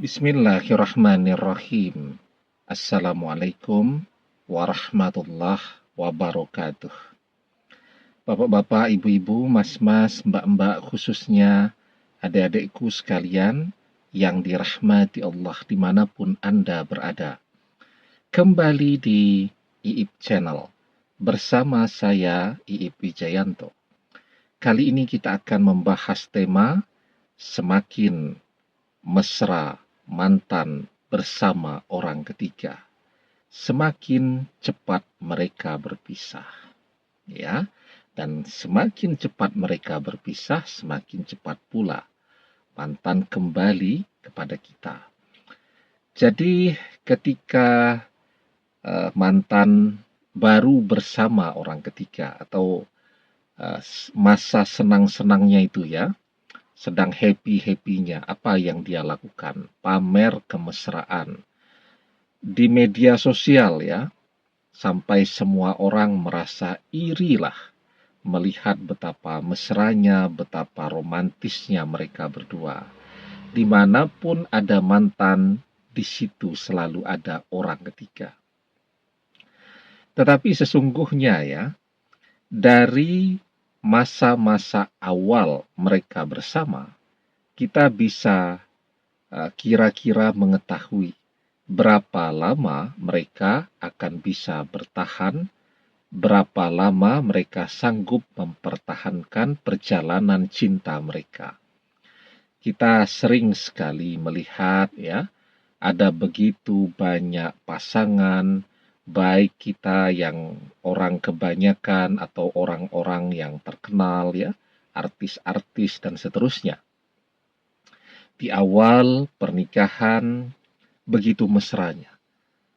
Bismillahirrahmanirrahim. Assalamualaikum warahmatullahi wabarakatuh. Bapak-bapak, ibu-ibu, mas-mas, mbak-mbak, khususnya adik-adikku sekalian yang dirahmati Allah dimanapun Anda berada. Kembali di IIP Channel bersama saya IIP Wijayanto. Kali ini kita akan membahas tema semakin mesra mantan bersama orang ketiga, semakin cepat mereka berpisah. Ya, dan semakin cepat mereka berpisah, semakin cepat pula mantan kembali kepada kita. Jadi ketika mantan baru bersama orang ketiga atau masa senang-senangnya itu ya, sedang happy-happynya, apa yang dia lakukan? Pamer kemesraan di media sosial ya, sampai semua orang merasa irilah melihat betapa mesranya, betapa romantisnya mereka berdua. Dimanapun ada mantan, di situ selalu ada orang ketiga. Tetapi sesungguhnya ya, dari masa-masa awal mereka bersama, kita bisa kira-kira mengetahui berapa lama mereka akan bisa bertahan, berapa lama mereka sanggup mempertahankan perjalanan cinta mereka. Kita sering sekali melihat ya, ada begitu banyak pasangan, baik kita yang orang kebanyakan atau orang-orang yang terkenal ya, artis-artis dan seterusnya. Di awal pernikahan begitu mesranya,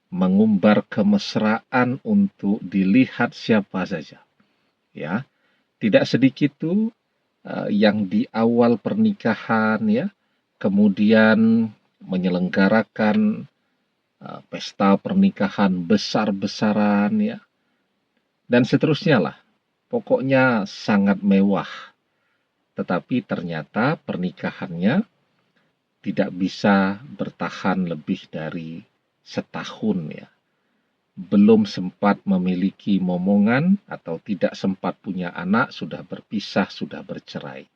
mengumbar kemesraan untuk dilihat siapa saja. Ya, tidak sedikit tuh yang di awal pernikahan ya, kemudian menyelenggarakan pesta pernikahan besar-besaran ya, dan seterusnya lah. Pokoknya sangat mewah. Tetapi ternyata pernikahannya tidak bisa bertahan lebih dari setahun ya. Belum sempat memiliki momongan atau tidak sempat punya anak, sudah berpisah, sudah bercerai.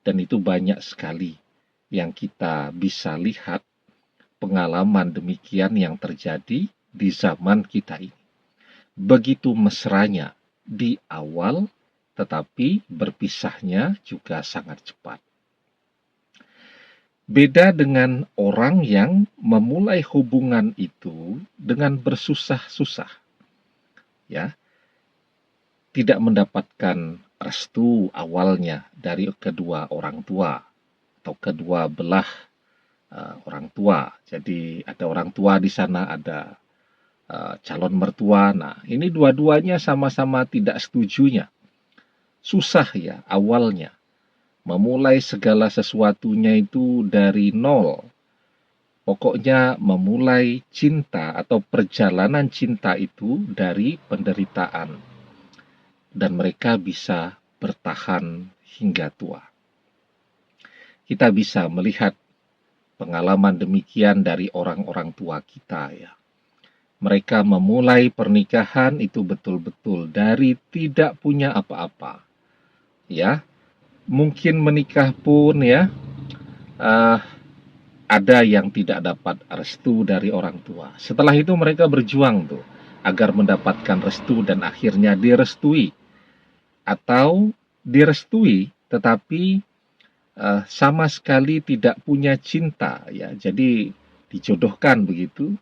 Dan itu banyak sekali yang kita bisa lihat pengalaman demikian yang terjadi di zaman kita ini. Begitu mesranya di awal, tetapi berpisahnya juga sangat cepat. Beda dengan orang yang memulai hubungan itu dengan bersusah-susah. Ya, tidak mendapatkan restu awalnya dari kedua orang tua atau kedua belah orang tua. Jadi ada orang tua di sana, ada calon mertua. Nah, ini dua-duanya sama-sama tidak setujunya. Susah ya awalnya. Memulai segala sesuatunya itu dari nol. Pokoknya memulai cinta atau perjalanan cinta itu dari penderitaan. Dan mereka bisa bertahan hingga tua. Kita bisa melihat pengalaman demikian dari orang-orang tua kita ya. Mereka memulai pernikahan itu betul-betul dari tidak punya apa-apa. Ya, mungkin menikah pun ya, ada yang tidak dapat restu dari orang tua. Setelah itu mereka berjuang tuh agar mendapatkan restu dan akhirnya direstui. Atau direstui tetapi sama sekali tidak punya cinta ya, jadi dijodohkan begitu.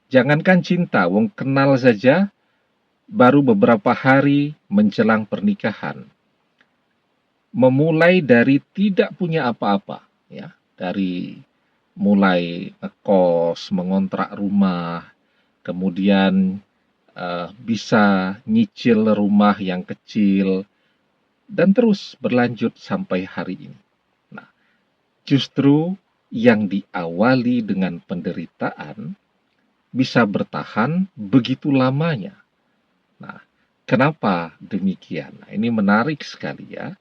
Jangankan cinta, wong kenal saja baru beberapa hari menjelang pernikahan, memulai dari tidak punya apa-apa ya, dari mulai ngekos, mengontrak rumah, kemudian bisa nyicil rumah yang kecil, dan terus berlanjut sampai hari ini. Justru yang diawali dengan penderitaan bisa bertahan begitu lamanya. Nah, kenapa demikian? Nah, ini menarik sekali ya.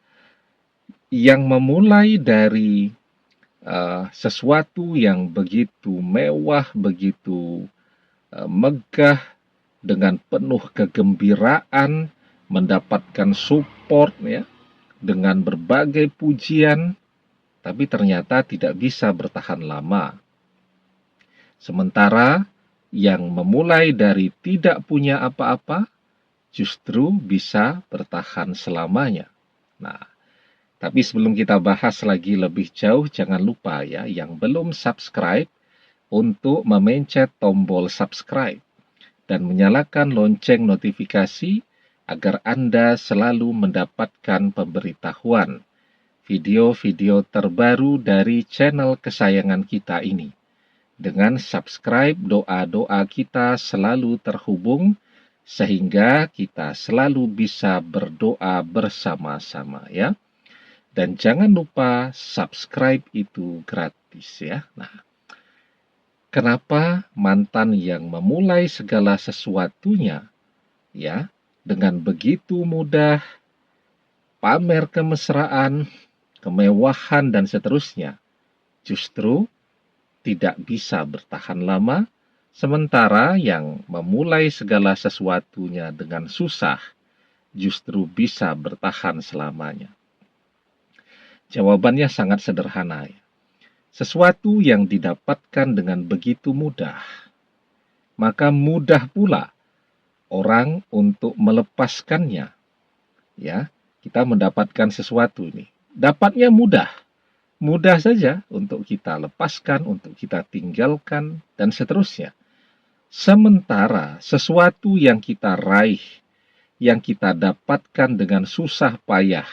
Yang memulai dari sesuatu yang begitu mewah, begitu megah, dengan penuh kegembiraan, mendapatkan support ya, dengan berbagai pujian, tapi ternyata tidak bisa bertahan lama. Sementara yang memulai dari tidak punya apa-apa justru bisa bertahan selamanya. Nah, tapi sebelum kita bahas lagi lebih jauh, jangan lupa ya, yang belum subscribe untuk memencet tombol subscribe dan menyalakan lonceng notifikasi agar Anda selalu mendapatkan pemberitahuan video-video terbaru dari channel kesayangan kita ini. Dengan subscribe, doa-doa kita selalu terhubung sehingga kita selalu bisa berdoa bersama-sama ya. Dan jangan lupa subscribe itu gratis ya. Nah, kenapa mantan yang memulai segala sesuatunya ya dengan begitu mudah pamer kemesraan, kemewahan dan seterusnya justru tidak bisa bertahan lama, sementara yang memulai segala sesuatunya dengan susah justru bisa bertahan selamanya? Jawabannya sangat sederhana ya. Sesuatu yang didapatkan dengan begitu mudah, maka mudah pula orang untuk melepaskannya. Ya, kita mendapatkan sesuatu ini, dapatnya mudah. Mudah saja untuk kita lepaskan, untuk kita tinggalkan, dan seterusnya. Sementara sesuatu yang kita raih, yang kita dapatkan dengan susah payah,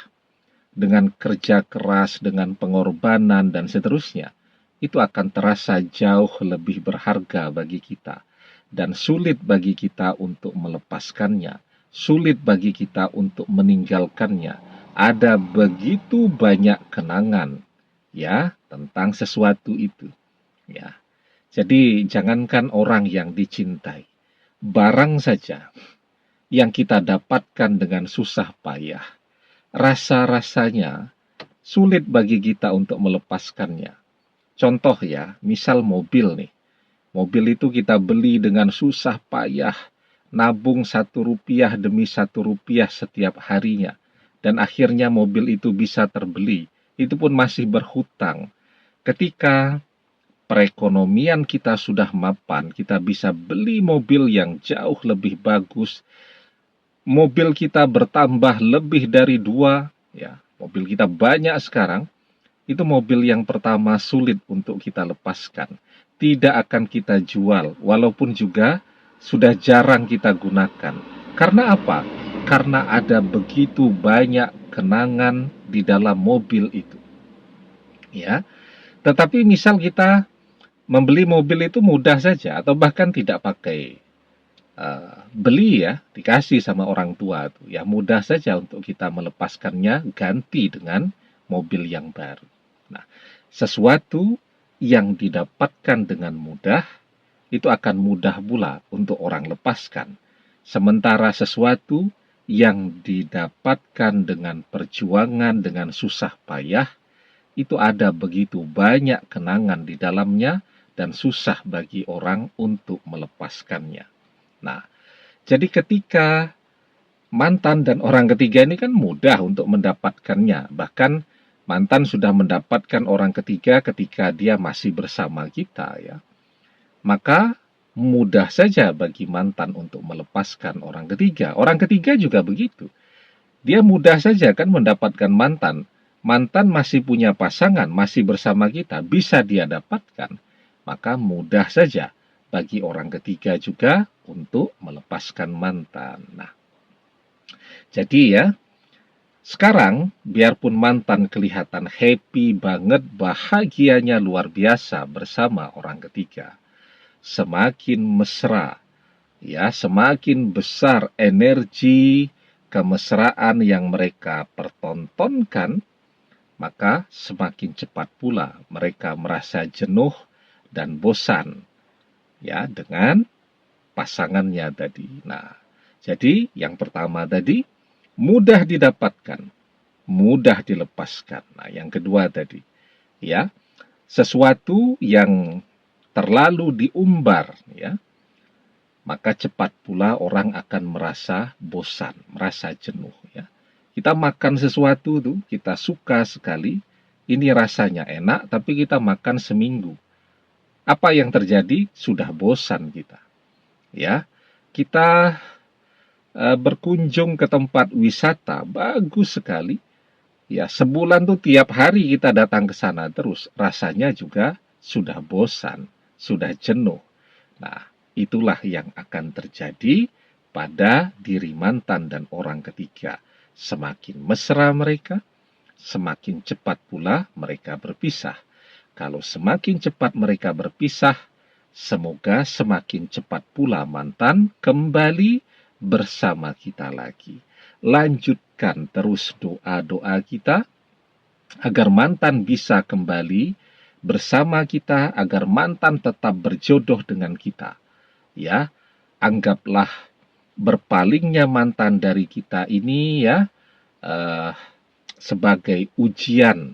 dengan kerja keras, dengan pengorbanan, dan seterusnya, itu akan terasa jauh lebih berharga bagi kita. Dan sulit bagi kita untuk melepaskannya. Sulit bagi kita untuk meninggalkannya. Ada begitu banyak kenangan ya tentang sesuatu itu ya. Jadi jangankan orang yang dicintai, barang saja yang kita dapatkan dengan susah payah, rasa-rasanya sulit bagi kita untuk melepaskannya. Contoh ya, misal mobil nih. Mobil itu kita beli dengan susah payah, nabung Rp1 demi Rp1 setiap harinya, dan akhirnya mobil itu bisa terbeli. Itu pun masih berhutang. Ketika perekonomian kita sudah mapan, kita bisa beli mobil yang jauh lebih bagus. Mobil kita bertambah lebih dari 2, ya. Mobil kita banyak sekarang. Itu mobil yang pertama sulit untuk kita lepaskan. Tidak akan kita jual, walaupun juga sudah jarang kita gunakan. Karena apa? Karena ada begitu banyak kenangan di dalam mobil itu. Ya, tetapi misal kita membeli mobil itu mudah saja, atau bahkan tidak pakai beli ya, dikasih sama orang tua tuh, ya mudah saja untuk kita melepaskannya, ganti dengan mobil yang baru. Nah, sesuatu yang didapatkan dengan mudah itu akan mudah pula untuk orang lepaskan. Sementara sesuatu yang didapatkan dengan perjuangan, dengan susah payah, itu ada begitu banyak kenangan di dalamnya dan susah bagi orang untuk melepaskannya. Nah, jadi ketika mantan dan orang ketiga ini kan mudah untuk mendapatkannya. Bahkan mantan sudah mendapatkan orang ketiga ketika dia masih bersama kita ya. Maka mudah saja bagi mantan untuk melepaskan orang ketiga. Orang ketiga juga begitu. Dia mudah saja kan mendapatkan mantan. Mantan masih punya pasangan, masih bersama kita, bisa dia dapatkan. Maka mudah saja bagi orang ketiga juga untuk melepaskan mantan. Nah, jadi ya, sekarang biarpun mantan kelihatan happy banget, bahagianya luar biasa bersama orang ketiga, semakin mesra, ya, semakin besar energi kemesraan yang mereka pertontonkan, maka semakin cepat pula mereka merasa jenuh dan bosan ya dengan pasangannya tadi. Nah, jadi yang pertama tadi mudah didapatkan, mudah dilepaskan. Nah, yang kedua tadi ya, sesuatu yang terlalu diumbar, ya, maka cepat pula orang akan merasa bosan, merasa jenuh, ya. Kita makan sesuatu tuh, kita suka sekali, ini rasanya enak, tapi kita makan seminggu. Apa yang terjadi? Sudah bosan kita, ya. Kita berkunjung ke tempat wisata, bagus sekali. Ya, sebulan tuh tiap hari kita datang ke sana terus, rasanya juga sudah bosan, sudah jenuh. Nah, itulah yang akan terjadi pada diri mantan dan orang ketiga. Semakin mesra mereka, semakin cepat pula mereka berpisah. Kalau semakin cepat mereka berpisah, semoga semakin cepat pula mantan kembali bersama kita lagi. Lanjutkan terus doa-doa kita agar mantan bisa kembali bersama kita, agar mantan tetap berjodoh dengan kita. Ya, anggaplah berpalingnya mantan dari kita ini, ya, sebagai ujian.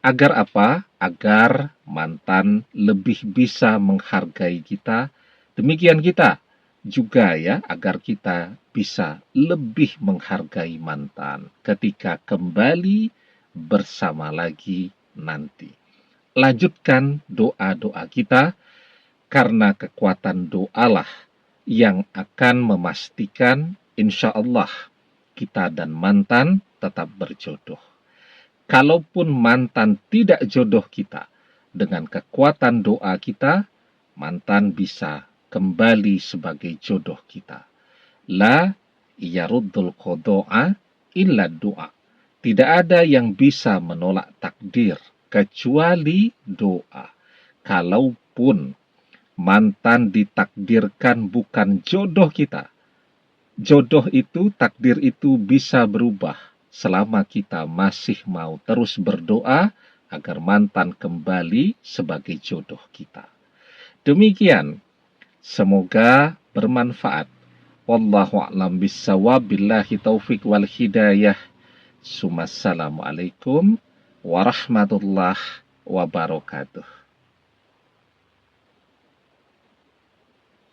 Agar apa? Agar mantan lebih bisa menghargai kita. Demikian kita juga, ya, agar kita bisa lebih menghargai mantan ketika kembali bersama lagi nanti. Lanjutkan doa-doa kita, karena kekuatan doalah yang akan memastikan insya Allah kita dan mantan tetap berjodoh. Kalaupun mantan tidak jodoh kita, dengan kekuatan doa kita, mantan bisa kembali sebagai jodoh kita. La yaruddul qada'a illa doa. Tidak ada yang bisa menolak takdir kecuali doa. Kalaupun mantan ditakdirkan bukan jodoh kita, jodoh itu, takdir itu bisa berubah selama kita masih mau terus berdoa agar mantan kembali sebagai jodoh kita. Demikian, semoga bermanfaat. Wallahu a'lam bishawab, billahi taufik wal hidayah. Assalamualaikum warahmatullahi wabarakatuh.